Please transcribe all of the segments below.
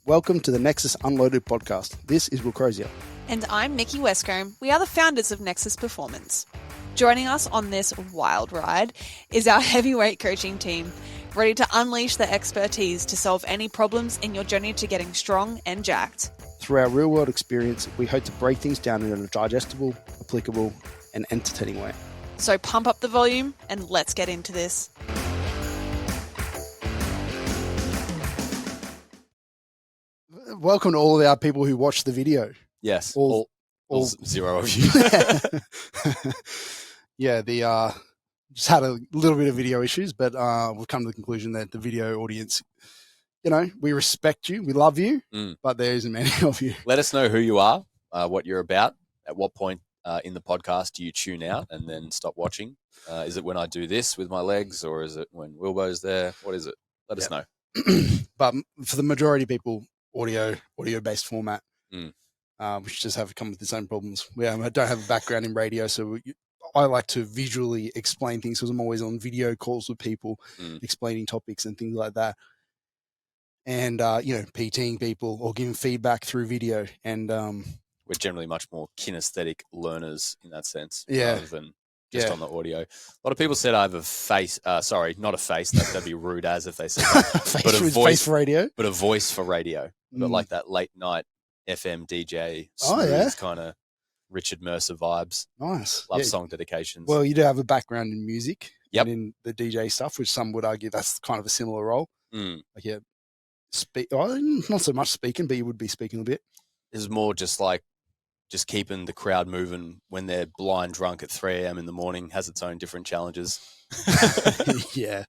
Welcome to the Nexus Unloaded podcast. This is Will Crozier. And I'm Nikki Westcombe. We are the founders of Nexus Performance. Joining us on this wild ride is our heavyweight coaching team, ready to unleash their expertise to solve any problems in your journey to getting strong and jacked. Through our real-world experience, we hope to break things down in a digestible, applicable, and entertaining way. So pump up the volume and let's get into this. Welcome to all of our people who watch the video. Yes, all zero of you. Yeah, just had a little bit of video issues, but we've come to the conclusion that the video audience, we respect you, we love you, but there isn't many of you. Let us know who you are, what you're about, at what point in the podcast do you tune out and then stop watching? Is it when I do this with my legs, or is it when Wilbo's there? What is it? Let us know. But for the majority of people, audio-based format, which just have come with its own problems. I don't have a background in radio, so I like to visually explain things because I'm always on video calls with people, explaining topics and things like that. And, PTing people or giving feedback through video. And we're generally much more kinesthetic learners in that sense, Yeah. rather than just on the audio. A lot of people said I have a face, not a face, that'd be rude as if they said that, but a voice for radio. But a voice for radio. But like that late night FM DJ, smooth kind of Richard Mercer vibes. Nice. Love song dedications. Well, you do have a background in music and in the DJ stuff, which some would argue that's kind of a similar role. Not so much speaking, but you would be speaking a bit. It's more just keeping the crowd moving when they're blind drunk at 3 a.m. in the morning has its own different challenges. Yeah,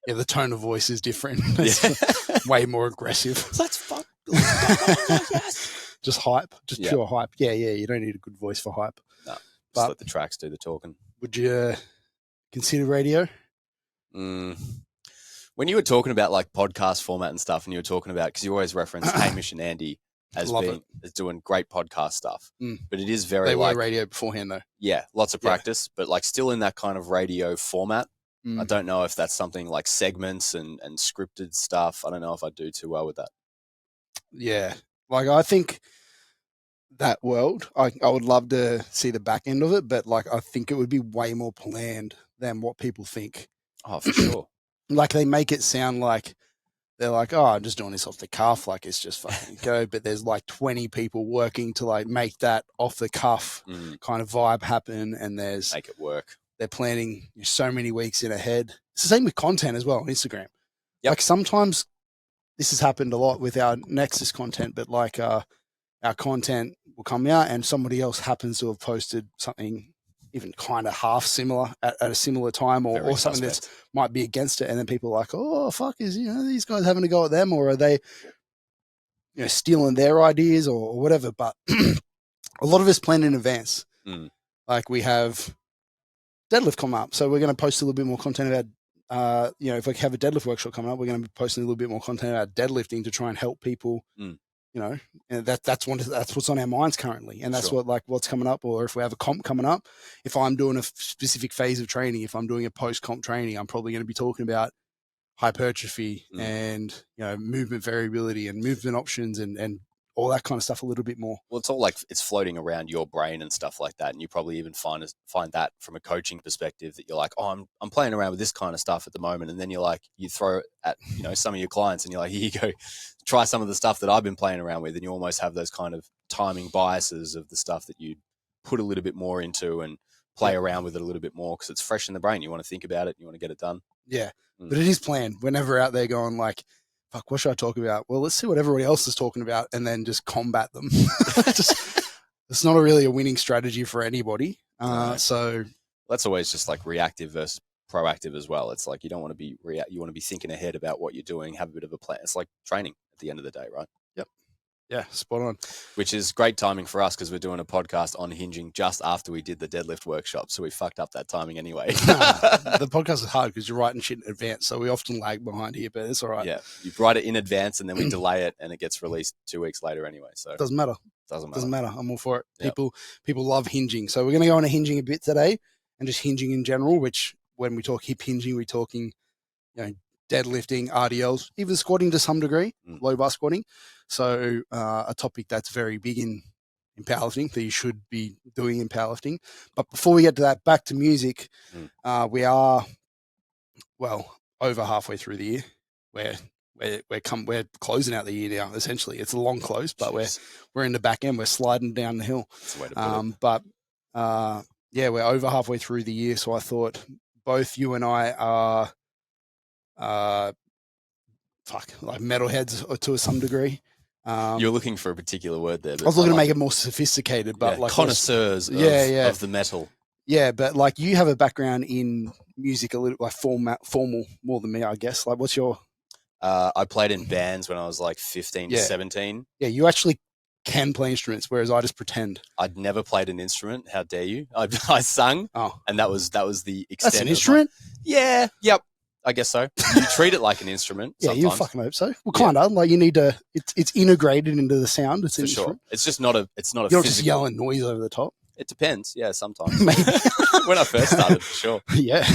the tone of voice is different. It's way more aggressive. Let's fuck. Yes. Just hype, pure hype. Yeah, you don't need a good voice for hype. No, just let the tracks do the talking. Would you consider radio? When you were talking about like podcast format and stuff, and you were talking about, because you always reference Hamish and Andy as doing great podcast stuff, but it is very they were radio beforehand though. Yeah, lots of practice, but like still in that kind of radio format. I don't know if that's something like segments and scripted stuff. I don't know if I do too well with that. Yeah, like I think that world, I would love to see the back end of it, but like I think it would be way more planned than what people think. Oh, for sure. Like they make it sound like they're like, oh, I'm just doing this off the cuff, like it's just fucking go. But there's like 20 people working to like make that off the cuff kind of vibe happen, and make it work. They're planning so many weeks in ahead. It's the same with content as well on Instagram. Yep. Like sometimes this has happened a lot with our Nexus content, but like our content will come out and somebody else happens to have posted something even kind of half similar at a similar time or something that might be against it. And then people are like, oh, fuck, is these guys having a go at them, or are they stealing their ideas or whatever? But a lot of it's planned in advance. Like we have deadlift come up, so we're going to post a little bit more content about if we have a deadlift workshop coming up, we're going to be posting a little bit more content about deadlifting to try and help people. And that's what's on our minds currently, and that's what's coming up. Or if we have a comp coming up, if I'm doing a specific phase of training, if I'm doing a post comp training, I'm probably going to be talking about hypertrophy and movement variability and movement options and all that kind of stuff a little bit more. Well, it's all like it's floating around your brain and stuff like that, and you probably even find that from a coaching perspective that you're like, oh, I'm playing around with this kind of stuff at the moment, and then you throw it at some of your clients, and you're like, here you go, try some of the stuff that I've been playing around with, and you almost have those kind of timing biases of the stuff that you put a little bit more into and play around with it a little bit more because it's fresh in the brain. You want to think about it, you want to get it done. Yeah, but it is planned. We're never out there going like, fuck, what should I talk about? Well, let's see what everybody else is talking about and then just combat them. It's not really a winning strategy for anybody. So that's always just like reactive versus proactive as well. It's like you don't want to be you want to be thinking ahead about what you're doing, have a bit of a plan. It's like training at the end of the day, right? Yep. Yeah, spot on. Which is great timing for us because we're doing a podcast on hinging just after we did the deadlift workshop. So we fucked up that timing anyway. The podcast is hard because you're writing shit in advance. So we often lag behind here, but it's all right. Yeah. You write it in advance and then we delay it and it gets released 2 weeks later anyway. So doesn't matter. Doesn't matter. I'm all for it. Yep. People love hinging. So we're going to go on a hinging a bit today and just hinging in general, which when we talk hip hinging, we're talking, deadlifting, RDLs, even squatting to some degree, Mm. low bar squatting. So a topic that's very big in powerlifting that you should be doing in powerlifting. But before we get to that, back to music, we are, well, over halfway through the year. We're closing out the year now. Essentially, it's a long close, but we're in the back end. We're sliding down the hill. That's the way to put it. But yeah, we're over halfway through the year, so I thought both you and I are like metalheads to some degree. You're looking for a particular word there. But I was looking to make it more sophisticated, but like connoisseurs of the metal. Yeah, but like you have a background in music, a little like formal more than me, I guess. Like, what's your? I played in bands when I was like 15 to 17. Yeah, you actually can play instruments, whereas I just pretend. I'd never played an instrument. How dare you? I sung, and that was the extent. That's an instrument? Yeah, yep. I guess so. You treat it like an instrument. Yeah, sometimes. you fucking hope so. Well, kind of like you need to. It's integrated into the sound. It's for sure. It's just not a. It's not a. You're physical... just yelling noise over the top. It depends. Yeah, sometimes. Maybe. When I first started, for sure. Yeah.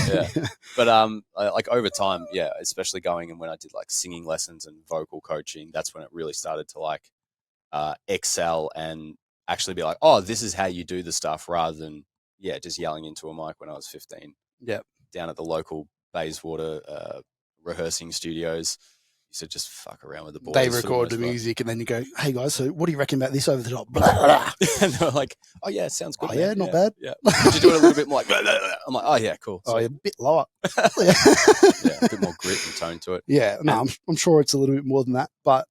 But like over time, yeah, especially going and when I did like singing lessons and vocal coaching, that's when it really started to like excel and actually be like, oh, this is how you do the stuff, rather than just yelling into a mic when I was 15. Yeah. Down at the local Bayswater rehearsing studios. So just fuck around with the boys. They record the music and then you go, hey guys, so what do you reckon about this over the top? Blah, blah. And they're like, oh yeah, it sounds good. Oh yeah, not bad. Yeah. Could you do it a little bit more like, blah, blah, blah? I'm like, oh yeah, cool. So, oh yeah, a bit lower. yeah, a bit more grit and tone to it. Yeah, no, I'm sure it's a little bit more than that. But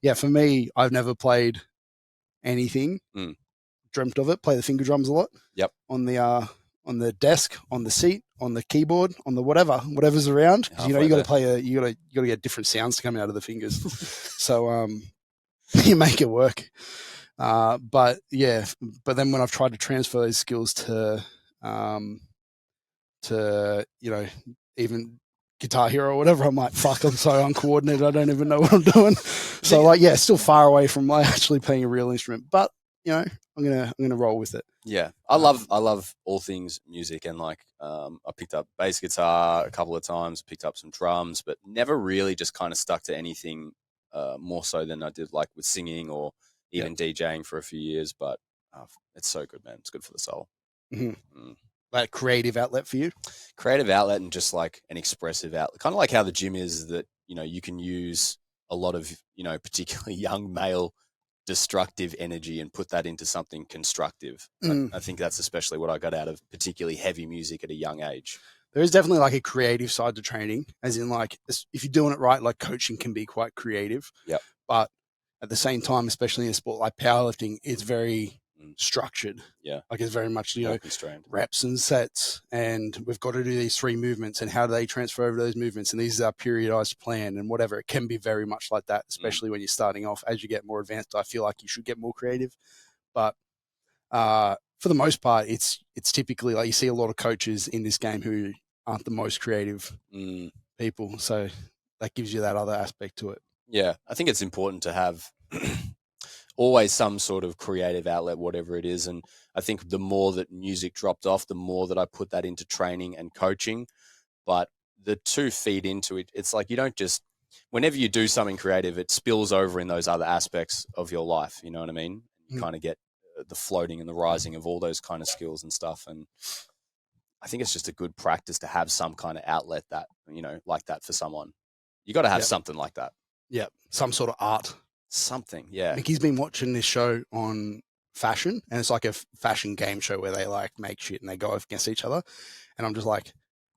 yeah, for me, I've never played anything. Dreamt of it. Play the finger drums a lot. Yep. On the desk, on the seat, on the keyboard, on the whatever's around. Because you got to play you got to get different sounds to come out of the fingers. So you make it work. But then when I've tried to transfer those skills to even Guitar Hero or whatever, I'm like, fuck, I'm so uncoordinated. I don't even know what I'm doing. So still far away from like actually playing a real instrument. But I'm gonna roll with it. Yeah, I love all things music, and like I picked up bass guitar a couple of times, picked up some drums, but never really just kind of stuck to anything more so than I did like with singing or even DJing for a few years. But it's so good, man. It's good for the soul. Mm-hmm. Like creative outlet for you? Creative outlet and just like an expressive outlet, kind of like how the gym is. That you can use a lot of particularly young male destructive energy and put that into something constructive. I think that's especially what I got out of particularly heavy music at a young age. There is definitely like a creative side to training, as in like if you're doing it right, like coaching can be quite creative. Yeah. But at the same time, especially in a sport like powerlifting, it's very structured. Yeah. Like it's very much, constrained. Reps and sets, and we've got to do these 3 movements, and how do they transfer over those movements? And these are periodized plan and whatever. It can be very much like that, especially when you're starting off. As you get more advanced, I feel like you should get more creative. But for the most part, it's typically like you see a lot of coaches in this game who aren't the most creative people. So that gives you that other aspect to it. Yeah. I think it's important to have always some sort of creative outlet, whatever it is. And I think the more that music dropped off, the more that I put that into training and coaching. But the two feed into it. It's like you don't just, whenever you do something creative, it spills over in those other aspects of your life. You know what I mean? You kind of get the floating and the rising of all those kind of skills and stuff. And I think it's just a good practice to have some kind of outlet that, like that for someone. You got to have something like that. Yeah. Some sort of art. Something, yeah. Mickey's been watching this show on fashion, and it's like a fashion game show where they like make shit and they go against each other. And I'm just like,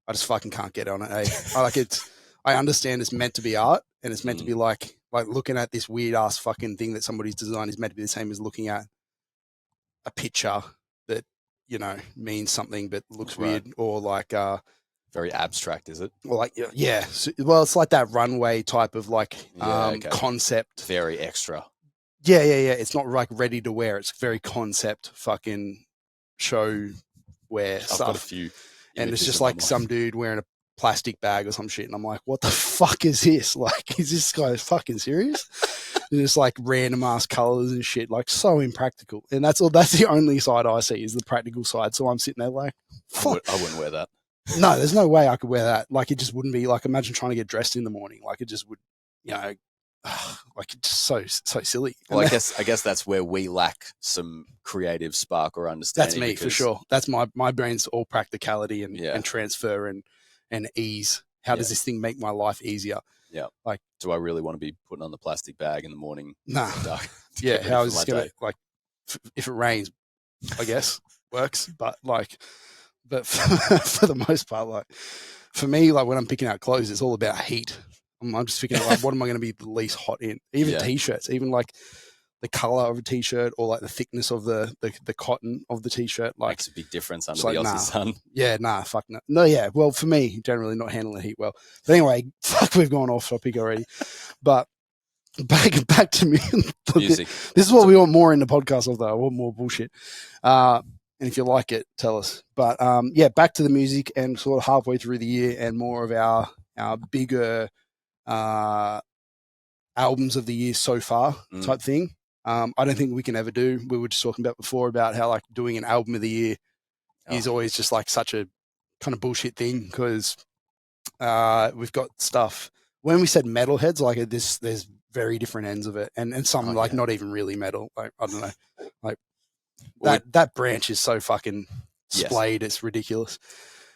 I just fucking can't get on it. I understand it's meant to be art, and it's meant to be like looking at this weird ass fucking thing that somebody's designed is meant to be the same as looking at a picture that, means something but looks weird, or like very abstract, is it? Well, like, yeah. Well, it's like that runway type of like concept. Very extra. Yeah. It's not like ready to wear. It's very concept fucking show wear stuff. I've got a few. And it's just like some dude wearing a plastic bag or some shit. And I'm like, what the fuck is this? Like, is this guy fucking serious? And it's like random ass colors and shit, like so impractical. And that's the only side I see is the practical side. So I'm sitting there like, fuck. I wouldn't wear that. No, there's no way I could wear that. Like, it just wouldn't be like, imagine trying to get dressed in the morning. Like, it just would, like, it's just so silly. Well, I guess that's where we lack some creative spark or understanding. That's me for sure. That's my brain's all practicality and Yeah. transfer and ease. How does this thing make my life easier? Yeah. Like, do I really want to be putting on the plastic bag in the morning? Nah. Yeah. How is this going to, like, if it rains, I guess works, but for the most part, like, for me, like, when I'm picking out clothes, it's all about heat. I'm just figuring out, like, what am I going to be the least hot in? Even t-shirts, even like the color of a t-shirt or like the thickness of the cotton of the t-shirt, like, makes a big difference under like, the Aussie sun. Yeah, fuck no. No, yeah. Well, for me, generally not handling the heat well. But anyway, fuck, we've gone off topic already. But back to me. Music. This is what we want more in the podcast of, though. I want more bullshit. And if you like it, tell us. But back to the music and sort of halfway through the year and more of our bigger albums of the year so far type thing. I don't think we can ever do. We were just talking about before about how, like, doing an album of the year is always just like such a kind of bullshit thing, because we've got stuff. When we said metalheads, like, there's very different ends of it, and some not even really metal. Like, I don't know, like that branch is so fucking splayed. It's ridiculous.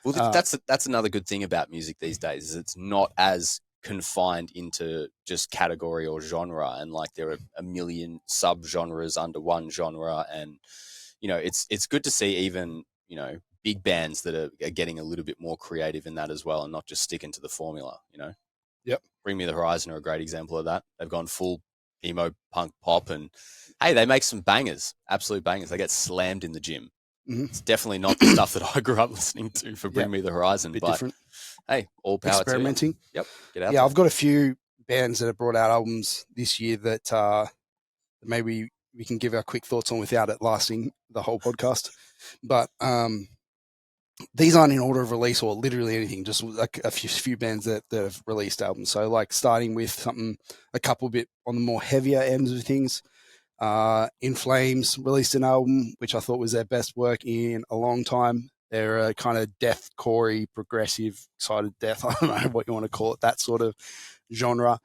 Well, that's another good thing about music these days, is it's not as confined into just category or genre, and like there are a million sub genres under one genre, and it's good to see even big bands that are getting a little bit more creative in that as well, and not just sticking to the formula. Yep. Bring Me the Horizon are a great example of that. They've gone full emo punk pop, and hey, they make some bangers, absolute bangers. They get slammed in the gym. Mm-hmm. It's definitely not the stuff that I grew up listening to for Bring Me the Horizon, bit but different. Hey, all power experimenting. To you. Yep, get out there. I've got a few bands that have brought out albums this year that maybe we can give our quick thoughts on without it lasting the whole podcast. But these aren't in order of release or literally anything, just like a few bands that have released albums. So, like, starting with something a couple bit on the more heavier ends of things. In Flames released an album which I thought was their best work in a long time. They're a kind of deathcore-y, progressive, excited death. I don't know what you want to call it, that sort of genre.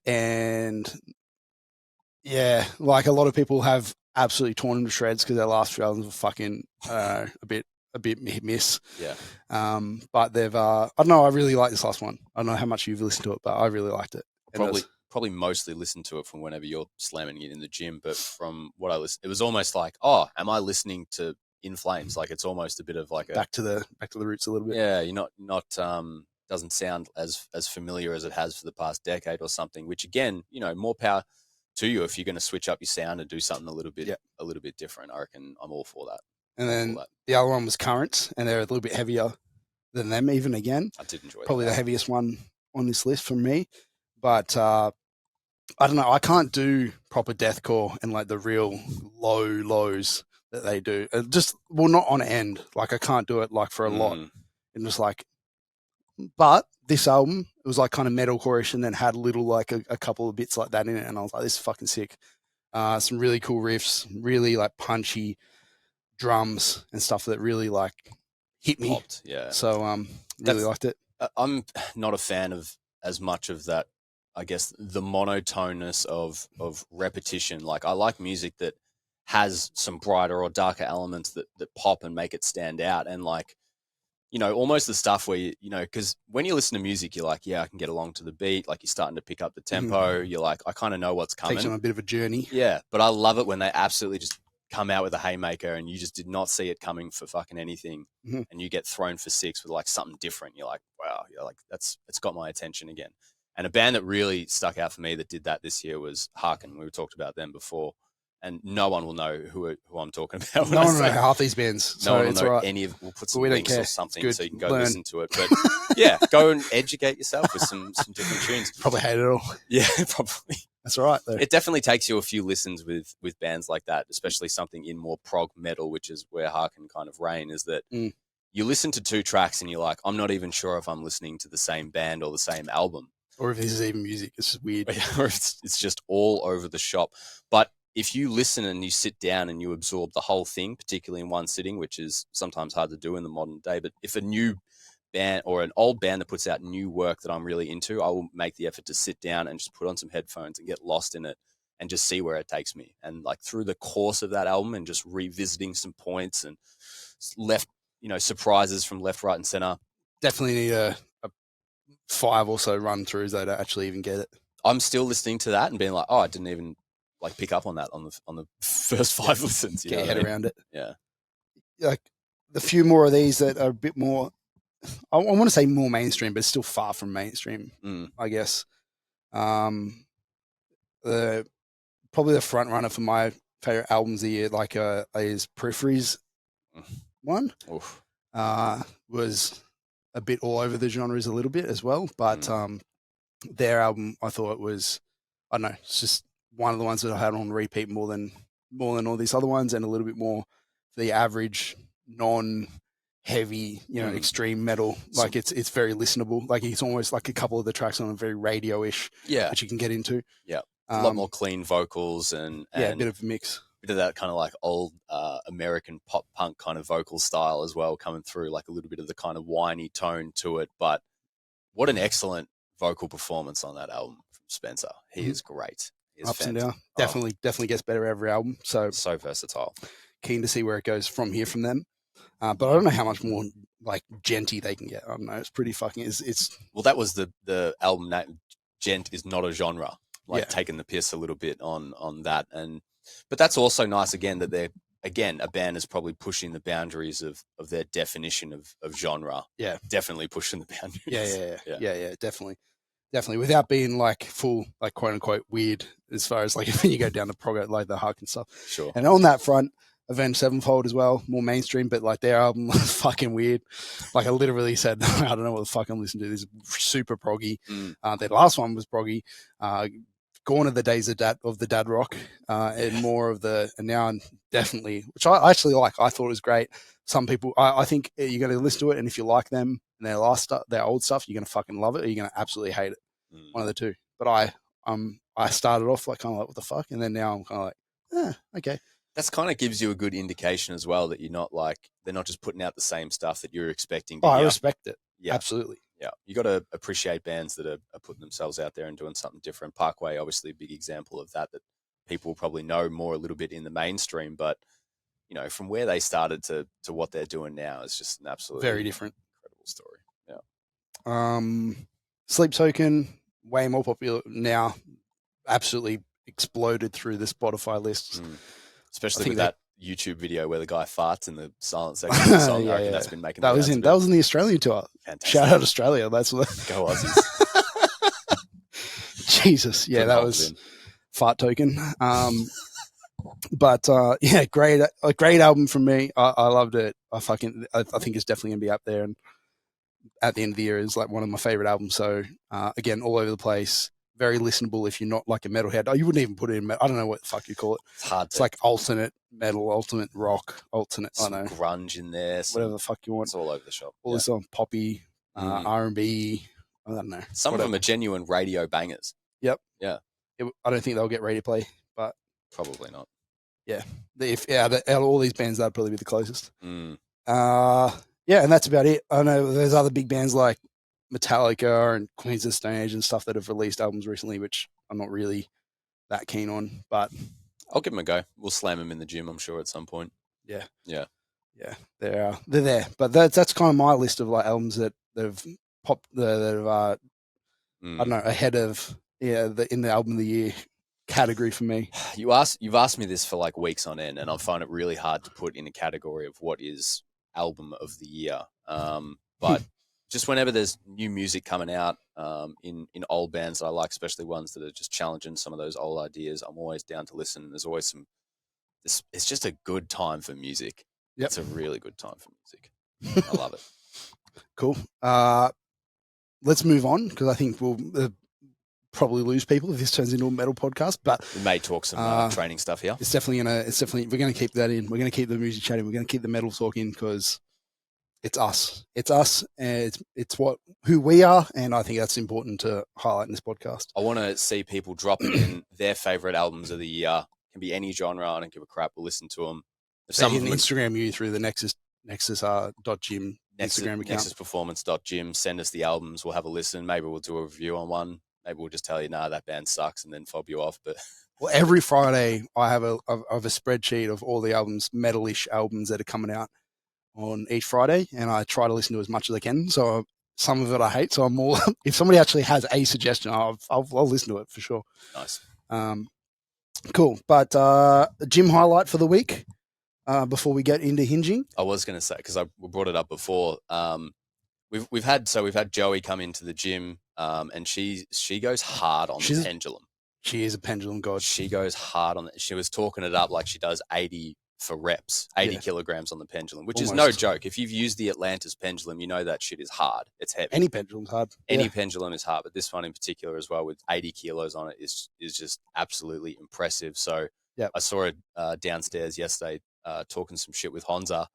And yeah, like, a lot of people have absolutely torn them to shreds because their last few albums were fucking a bit miss. Yeah. But they've I don't know, I really like this last one. I don't know how much you've listened to it, but I really liked it. Probably mostly listen to it from whenever you're slamming it in the gym, but from what I listened, it was almost like, oh, am I listening to In Flames? Like, it's almost a bit of like back to the roots a little bit. Yeah, you're not doesn't sound as familiar as it has for the past decade or something, which, again, more power to you if you're going to switch up your sound and do something a little bit different. I reckon I'm all for that. And then the other one was Currents, and they're a little bit heavier than them even again. I did enjoy probably the heaviest one on this list for me. But I don't know, I can't do proper deathcore and like the real lows that they do. Not on end. Like, I can't do it like for a lot. And just like, but this album, it was like kind of metalcore-ish and then had a little, like a couple of bits like that in it. And I was like, this is fucking sick. Some really cool riffs, really like punchy drums and stuff that really like hit me. Popped, yeah. So really liked it. I'm not a fan of as much of that, I guess, the monotoneness of repetition. Like, I like music that has some brighter or darker elements that pop and make it stand out. And like, almost the stuff where, because when you listen to music, you're like, yeah, I can get along to the beat. Like, you're starting to pick up the tempo. You're like, I kind of know what's coming. Takes you on a bit of a journey. Yeah. But I love it when they absolutely just come out with a haymaker and you just did not see it coming for fucking anything. And you get thrown for six with like something different. You're like, wow, you're like, it's got my attention again. And a band that really stuck out for me that did that this year was Harken. We talked about them before. And no one will know who I'm talking about. No one will know half these bands. No one will know right. any of. We'll put some links or something so you can go listen to it. But yeah, go and educate yourself with some different tunes. Probably hate it all. Yeah, probably. That's all right though. It definitely takes you a few listens with bands like that, especially something in more prog metal, which is where Harken kind of reign. Is that you listen to two tracks and you're like, I'm not even sure if I'm listening to the same band or the same album, or if this is even music. It's just weird. Or it's just all over the shop, but if you listen and you sit down and you absorb the whole thing, particularly in one sitting, which is sometimes hard to do in the modern day, but if a new band or an old band that puts out new work that I'm really into, I will make the effort to sit down and just put on some headphones and get lost in it and just see where it takes me. And like through the course of that album and just revisiting some points and left, surprises from left, right, and center. Definitely need a 5 or so run throughs though to actually even get it. I'm still listening to that and being like, oh, I didn't even like pick up on that on the first 5 listens. Get your head around it. Yeah. Like the few more of these that are a bit more, I want to say more mainstream, but it's still far from mainstream, I guess. Probably the front runner for my favorite albums of the year, is Periphery's one. Oof. Was a bit all over the genres a little bit as well, but their album I thought was, I don't know, it's just one of the ones that I had on repeat more than all these other ones, and a little bit more for the average non-heavy, extreme metal. Like it's very listenable. Like it's almost like a couple of the tracks on a very radio-ish, that you can get into. Yeah, a lot more clean vocals and a bit of a mix. Bit of that kind of like old American pop punk kind of vocal style as well coming through, like a little bit of the kind of whiny tone to it. But what an excellent vocal performance on that album from Spencer. He is great. Ups and down. Definitely gets better every album. So versatile. Keen to see where it goes from here from them. But I don't know how much more like genty they can get. I don't know. It's pretty fucking. It's well, that was the album name. Gent is not a genre. Taking the piss a little bit on that, but that's also nice again that they're a band is probably pushing the boundaries of their definition of genre. Yeah, definitely pushing the boundaries. Yeah, definitely without being like full like quote unquote weird as far as like when you go down the prog like the Huck and stuff. Sure. And on that front, Avenged Sevenfold as well, more mainstream, but like their album was fucking weird. Like I literally said, I don't know what the fuck I'm listening to. This is super proggy. Their last one was proggy. Gone are the days of the dad rock, and more of the, and now I'm definitely, which I actually like. I thought it was great. Some people, I think you're going to listen to it, and if you like them and their old stuff, you're going to fucking love it, or you're going to absolutely hate it. One of the two. But I started off like kind of like what the fuck, and then now I'm kind of like, okay. That's kind of gives you a good indication as well that you're not like, they're not just putting out the same stuff that you're expecting. I respect it. Yeah, absolutely. Yeah, you got to appreciate bands that are putting themselves out there and doing something different. Parkway, obviously, a big example of that people probably know more a little bit in the mainstream, but from where they started to what they're doing now is just an absolutely very different, incredible story. Yeah. Sleep Token, way more popular now, absolutely exploded through the Spotify lists, especially with that YouTube video where the guy farts in the silent section of the song. That's been making that was in the Australian tour. Fantastic. Shout out Australia. That's what. Go Aussies. Jesus, that was Fart Token. But great album from me. I loved it. I think it's definitely gonna be up there, and at the end of the year is like one of my favorite albums. So again, all over the place. Very listenable if you're not like a metalhead. Oh, you wouldn't even put it in metal. I don't know what the fuck you call it. It's hard. It's like alternate metal, alternate rock, alternate. Some I don't know, grunge in there. Whatever the fuck you want. It's all over the shop. All this on poppy, R&B. I don't know. Some of them are genuine radio bangers. Yep. Yeah. I don't think they'll get radio play, but probably not. Yeah. Out of all these bands, that'd probably be the closest. Mm. And that's about it. I know there's other big bands like Metallica and Queens of the Stone Age and stuff that have released albums recently, which I'm not really that keen on, but I'll give them a go. We'll slam them in the gym, I'm sure, at some point. Yeah. They're there, but that's kind of my list of like albums that have popped, that have I don't know, ahead of in the album of the year category for me. You've asked me this for like weeks on end, and I find it really hard to put in a category of what is album of the year. But just whenever there's new music coming out in old bands that I like, especially ones that are just challenging some of those old ideas, I'm always down to listen. There's always it's just a good time for music. Yep. It's a really good time for music. I love it. Cool. Let's move on, because I think we'll probably lose people if this turns into a metal podcast, but we may talk some training stuff here. It's definitely we're going to keep that in. We're going to keep the music chatting. We're going to keep the metal talk in, because it's us. It's us, and it's who we are, and I think that's important to highlight in this podcast. I want to see people dropping in their favorite albums of the year can be any genre. I don't give a crap. We'll listen to them. Some can Instagram you through the Nexus .gym Instagram account. NexusPerformance.Gym. Send us the albums. We'll have a listen. Maybe we'll do a review on one. Maybe we'll just tell you, nah, that band sucks, and then fob you off. But well, every Friday I have a spreadsheet of all the albums, metal-ish albums that are coming out on each Friday, and I try to listen to as much as I can. So some of it I hate. So I'm more. If somebody actually has a suggestion, I'll listen to it for sure. Nice. Cool. But gym highlight for the week. Before we get into hinging, I was going to say, because I brought it up before. We've had Joey come into the gym, and she goes hard on the pendulum. She is a pendulum god. She goes hard on it. She was talking it up like she does 80 for reps, 80 kilograms on the pendulum, which is no joke. If you've used the Atlantis pendulum, you know that shit is hard. It's heavy. Any pendulum's hard. Any pendulum is hard, but this one in particular as well with 80 kilos on it is just absolutely impressive. So I saw her downstairs yesterday talking some shit with Honza,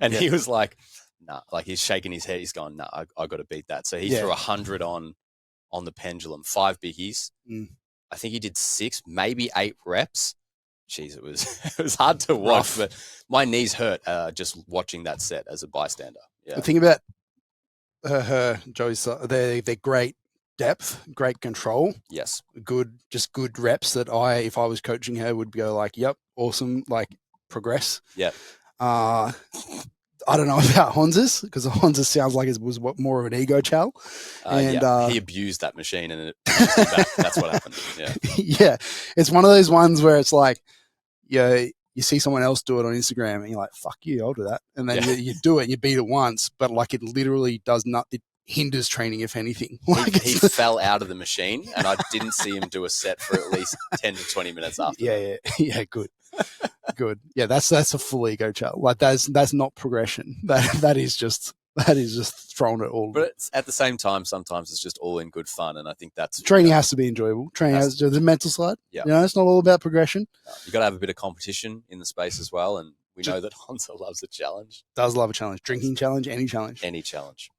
and he was like, nah, like he's shaking his head. He's going, nah, I got to beat that. So he threw 100 on the pendulum, 5 biggies. I think he did 6, maybe 8 reps. Jeez, it was hard to watch, but my knees hurt just watching that set as a bystander. Yeah. The thing about her Joey's, they're great depth, great control. Yes. Good reps that if I was coaching her, would go like, yep, awesome, like progress. Yeah. I don't know about Honza's, because Honza sounds like it was more of an ego chow. And he abused that machine, and that's what happened. Yeah. Yeah. It's one of those ones where it's like, you see someone else do it on Instagram and you're like, fuck you, I'll do that. And then you do it and you beat it once, but like it literally does not, it hinders training, if anything. Like he fell out of the machine, and I didn't see him do a set for at least 10 to 20 minutes after. Yeah, good. Good. Yeah, that's a full ego chow. Like that's not progression. That is just throwing it all. But it's, at the same time, sometimes it's just all in good fun, and I think that's training has to be enjoyable. Training has to, the mental side. Yeah, it's not all about progression. You got to have a bit of competition in the space as well, and we know that Honza loves a challenge. Does love a challenge. Drinking challenge, any challenge. Any challenge.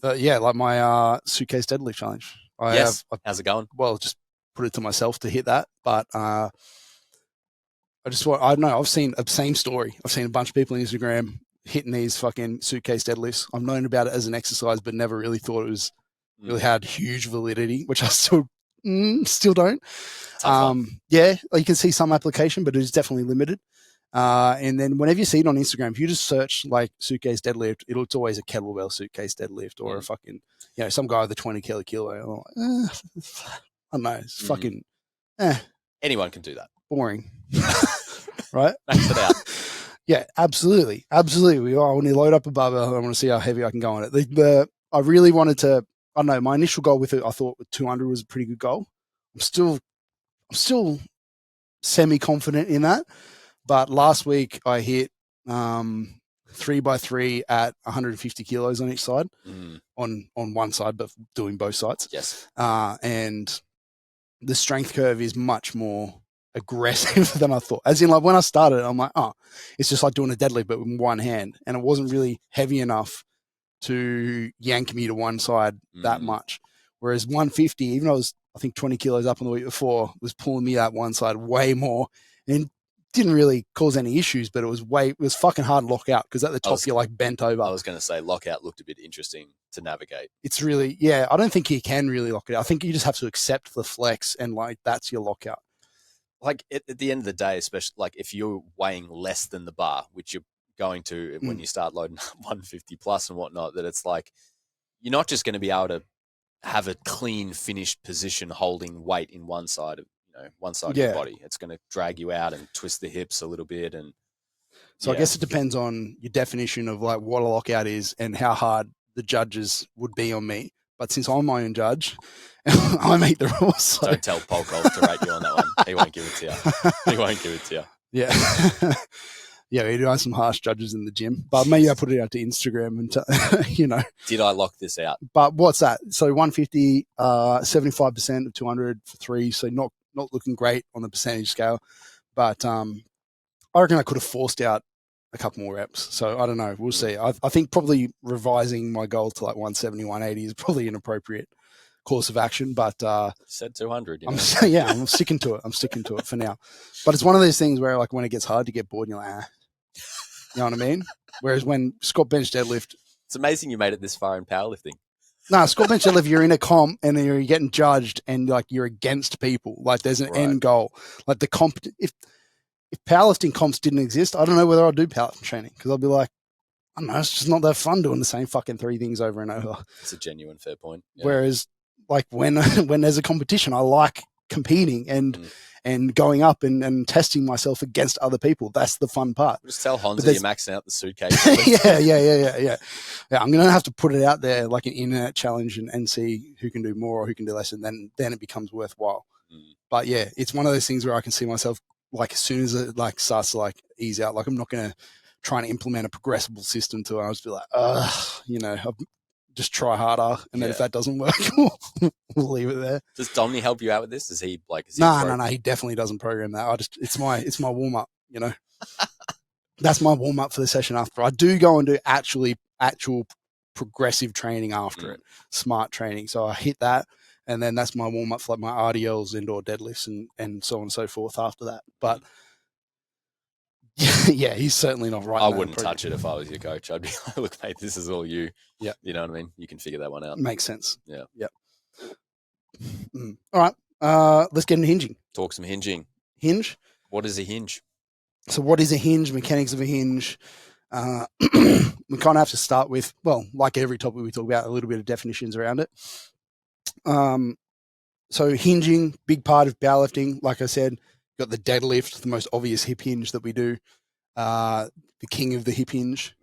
But yeah, like my suitcase deadlift challenge. How's it going? Well, just put it to myself to hit that, but I don't know. I've seen a same story. I've seen a bunch of people on Instagram hitting these fucking suitcase deadlifts. I've known about it as an exercise, but never really thought it was really had huge validity, which I still don't. Yeah, you can see some application, but it is definitely limited. And then whenever you see it on Instagram, if you just search like suitcase deadlift, it's always a kettlebell suitcase deadlift or a fucking, some guy with a 20 kilo. I'm like, I don't know. It's fucking, anyone can do that. Boring. Right? Max it out. Yeah, absolutely. Absolutely. I want to load up a barbell. I want to see how heavy I can go on it. I really wanted to, I don't know, my initial goal with it, I thought 200 was a pretty good goal. I'm still semi-confident in that. But last week I hit 3x3 at 150 kilos on each side, on one side, but doing both sides. Yes. And the strength curve is much more aggressive than I thought. As in, like when I started, I'm like, oh, it's just like doing a deadlift, but with one hand. And it wasn't really heavy enough to yank me to one side that much. Whereas 150, even though I was, I think, 20 kilos up on the week before, was pulling me that one side way more. And didn't really cause any issues, but it was fucking hard to lock out because at the top you're like bent over. I was going to say lockout looked a bit interesting to navigate. It's really, I don't think you can really lock it out. I think you just have to accept the flex and like that's your lockout. Like at the end of the day, especially like if you're weighing less than the bar, which you're going to when you start loading 150 plus and whatnot, that it's like you're not just going to be able to have a clean finished position holding weight in one side of your body. It's going to drag you out and twist the hips a little bit. And so I guess it depends on your definition of like what a lockout is and how hard the judges would be on me. But since I'm my own judge, I make the rules. So. Don't tell Paul Cole to rate you on that one. He won't give it to you. He won't give it to you. Yeah. Yeah, we do have some harsh judges in the gym, but maybe I put it out to Instagram and, Did I lock this out? But what's that? So 150, 75% of 200 for 3. So not looking great on the percentage scale, but I reckon I could have forced out a couple more reps. So I don't know. We'll see. I think probably revising my goal to like 170, 180 is probably inappropriate course of action. But said 200. I'm sticking to it. I'm sticking to it for now. But it's one of those things where like when it gets hard to get bored, you're like, you know what I mean? Whereas when squat, bench, deadlift, it's amazing you made it this far in powerlifting. No, squat, bench, deadlift, you're in a comp and then you're getting judged and like you're against people. Like there's an end goal. Like the comp, if powerlifting comps didn't exist, I don't know whether I'd do powerlifting training because I'll be like, I don't know, it's just not that fun doing the same fucking 3 things over and over. It's a genuine fair point. Yeah. Whereas like when there's a competition, I like competing and going up and testing myself against other people. That's the fun part. Just tell Honza you're maxing out the suitcase. Yeah. I'm going to have to put it out there like an internet challenge and see who can do more or who can do less. And then it becomes worthwhile. But yeah, it's one of those things where I can see myself like as soon as it like starts to like ease out, like I'm not going to try and implement a progressible system to it. I'll just be like, I'll just try harder. And then if that doesn't work, we'll leave it there. Does Domini help you out with this? Is he like, No, he definitely doesn't program that. It's my warm up, That's my warm up for the session after. I do go and do actual progressive training after it, smart training. So I hit that. And then that's my warm up for like my RDLs, indoor deadlifts and so on and so forth after that. But yeah, he's certainly not right. I wouldn't touch it if I was your coach. I'd be like, look, mate, this is all you. Yeah. You know what I mean? You can figure that one out. Makes sense. Yeah. Yep. All right. Let's get into hinging. Talk some hinging. Hinge. What is a hinge? So what is a hinge? Mechanics of a hinge. We kind of have to start with, well, like every topic we talk about, a little bit of definitions around it. So hinging, big part of powerlifting. Like I said, got the deadlift, the most obvious hip hinge that we do, the king of the hip hinge.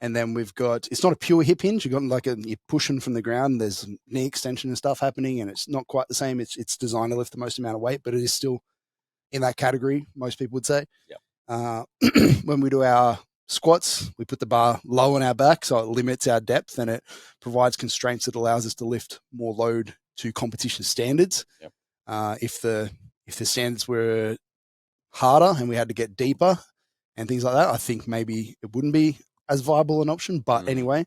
And then we've got, it's not a pure hip hinge. You've got like you're pushing from the ground. There's knee extension and stuff happening, and it's not quite the same. It's designed to lift the most amount of weight, but it is still in that category, most people would say. Yeah. When we do our squats, we put the bar low on our back, so it limits our depth and it provides constraints that allows us to lift more load to competition standards. Yep. If the standards were harder and we had to get deeper and things like that, I think maybe it wouldn't be as viable an option. But anyway,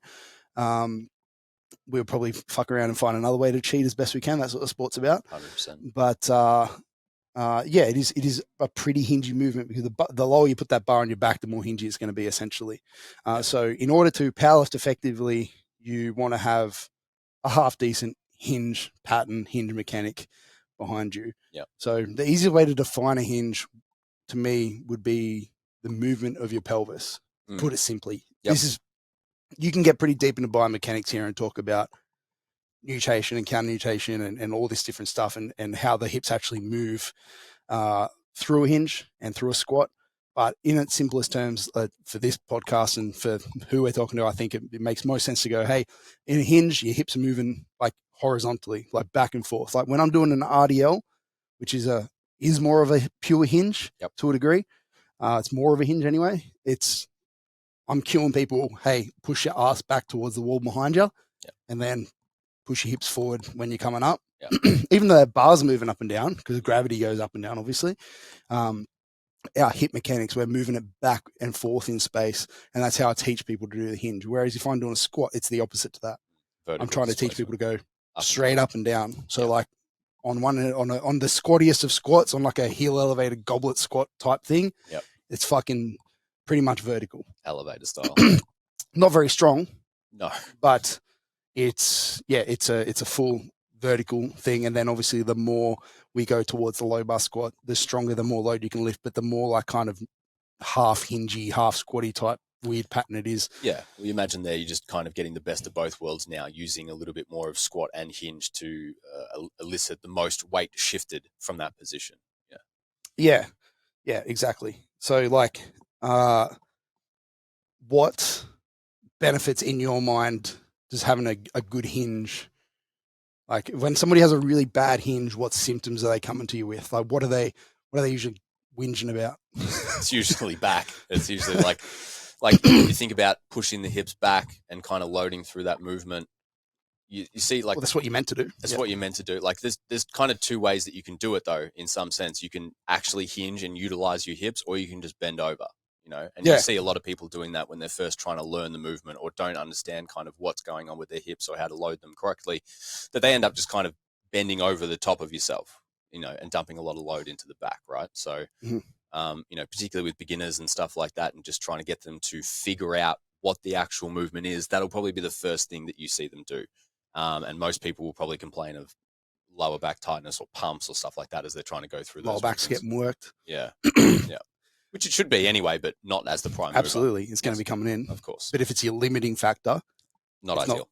we'll probably fuck around and find another way to cheat as best we can. That's what the sport's about. 100%. But it is a pretty hingy movement because the lower you put that bar on your back, the more hingy it's going to be essentially. So in order to powerlift effectively, you want to have a half decent hinge pattern, hinge mechanic behind you. Yep. So the easiest way to define a hinge to me would be the movement of your pelvis. Put it simply. Yep. You can get pretty deep into biomechanics here and talk about nutation and counter nutation and all this different stuff and how the hips actually move through a hinge and through a squat. But in its simplest terms, for this podcast and for who we're talking to, I think it makes most sense to go, hey, in a hinge, your hips are moving like horizontally, like back and forth. Like when I'm doing an RDL, which is more of a pure hinge to a degree. It's more of a hinge anyway. I'm cueing people, hey, push your ass back towards the wall behind you and then push your hips forward when you're coming up. Even though the bars are moving up and down because gravity goes up and down, obviously. Our hip mechanics, we're moving it back and forth in space, and that's how I teach people to do the hinge. Whereas if I'm doing a squat, it's the opposite to that. Vertical I'm trying to teach people to go straight down. up and down. So like on the squattiest of squats, on like a heel elevated goblet squat type thing, it's fucking pretty much vertical. Elevator style. Not very strong. No. But it's a full vertical thing. And then obviously the more we go towards the low bar squat, the stronger, the more load you can lift, but the more like kind of half hingy, half squatty type weird pattern it is. Yeah. Well, you imagine there you're just kind of getting the best of both worlds now, using a little bit more of squat and hinge to elicit the most weight shifted from that position. Yeah, exactly. So like what benefits in your mind does having a good hinge? Like when somebody has a really bad hinge, what symptoms are they coming to you with? Like what are they usually whinging about? It's usually back. It's usually like you think about pushing the hips back and kind of loading through that movement. You see, like, well, that's what you're meant to do. That's what you're meant to do. Like there's kind of two ways that you can do it though. In some sense, you can actually hinge and utilize your hips, or you can just bend over. you know, and Yeah. you see a lot of people doing that when they're first trying to learn the movement or don't understand kind of what's going on with their hips or how to load them correctly, that they end up just kind of bending over the top of yourself, you know, and dumping a lot of load into the back, right? So, you know, particularly with beginners and stuff like that, and just trying to get them to figure out what the actual movement is, that'll probably be the first thing that you see them do. And most people will probably complain of lower back tightness or pumps or stuff like that as they're trying to go through Lower those back's movements. getting worked. Yeah. Yeah. Which it should be anyway, but not as the prime Absolutely. mover. It's going to be coming in. Of course. But if it's your limiting factor, Not ideal.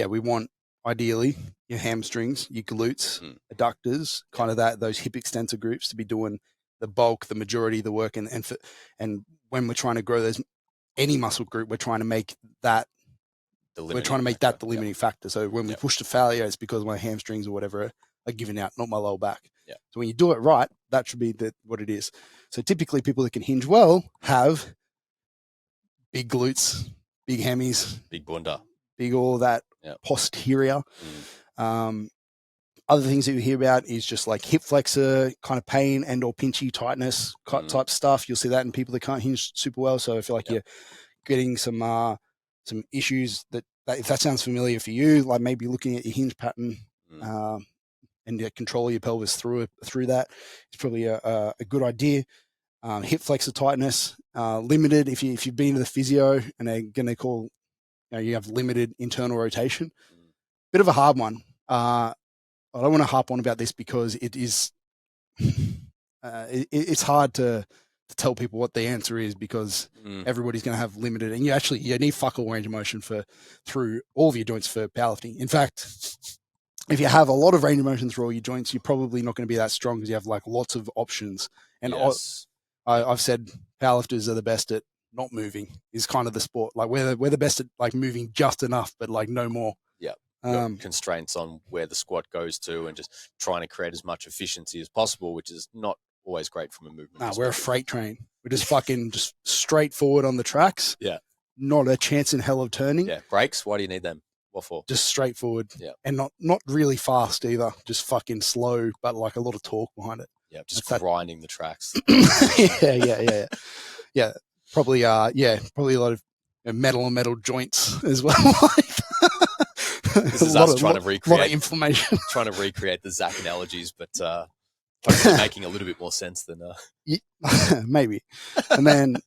we want ideally your hamstrings, your glutes, adductors, kind of those hip extensor groups to be doing the bulk, the majority of the work. And when we're trying to grow any muscle group, we're trying to make that the limiting factor. So when we push to failure, it's because my hamstrings or whatever are giving out, not my lower back. Yeah. So when you do it right, that should be what it is. So typically people that can hinge well have big glutes, big hammies, big bunda, big all that posterior. Other things that you hear about is just like hip flexor kind of pain and or pinchy tightness type stuff. You'll see that in people that can't hinge super well. So I feel like you're getting some issues if that sounds familiar for you, like maybe looking at your hinge pattern and control your pelvis through that, it's probably a good idea. Hip flexor tightness, limited. If you've been to the physio and they're going to call, you have limited internal rotation, bit of a hard one. I don't want to harp on about this because it is, it's hard to tell people what the answer is because everybody's going to have limited, and you need fuck all range of motion through all of your joints for powerlifting. In fact, if you have a lot of range of motion through all your joints, you're probably not going to be that strong because you have like lots of options. And I've said powerlifters are the best at not moving is kind of the sport. Like we're the best at like moving just enough, but like no more. Yeah. Constraints on where the squat goes to and just trying to create as much efficiency as possible, which is not always great from a movement perspective. We're a freight train. We're just fucking just straight forward on the tracks. Yeah. Not a chance in hell of turning. Yeah. Brakes, why do you need them? What for? Just straightforward. Yeah. And not really fast either. Just fucking slow, but like a lot of torque behind it. Yeah. Just grinding the tracks. Yeah. Probably a lot of metal on metal joints as well. This is us trying to recreate a lot of inflammation. Trying to recreate the Zach analogies, but hopefully making a little bit more sense than maybe. And then